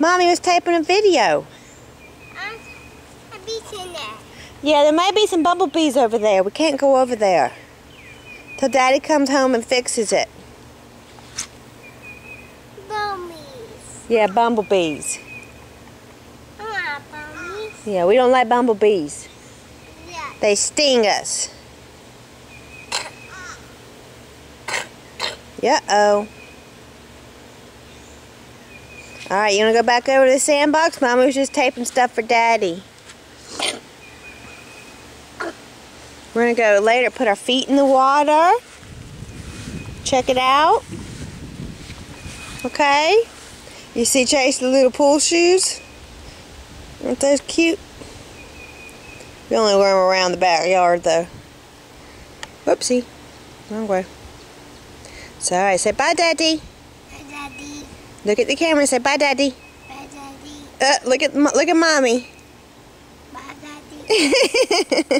Mommy was taping a video. A bee's in there. Yeah, there might be some bumblebees over there. We can't go over there till Daddy comes home and fixes it. Bumblebees. Yeah, bumblebees. I want bumblebees. Yeah, we don't like bumblebees. Yeah. They sting us. Uh-oh. Alright, you want to go back over to the sandbox? Mama was just taping stuff for Daddy. We're going to go later put our feet in the water. Check it out. Okay? You see Chase the little pool shoes? Aren't those cute? We only wear them around the backyard though. Whoopsie. Wrong way. So, alright, say bye, Daddy. Bye, Daddy. Look at the camera and say bye, Daddy. Bye, Daddy. Look at Mommy. Bye, Daddy.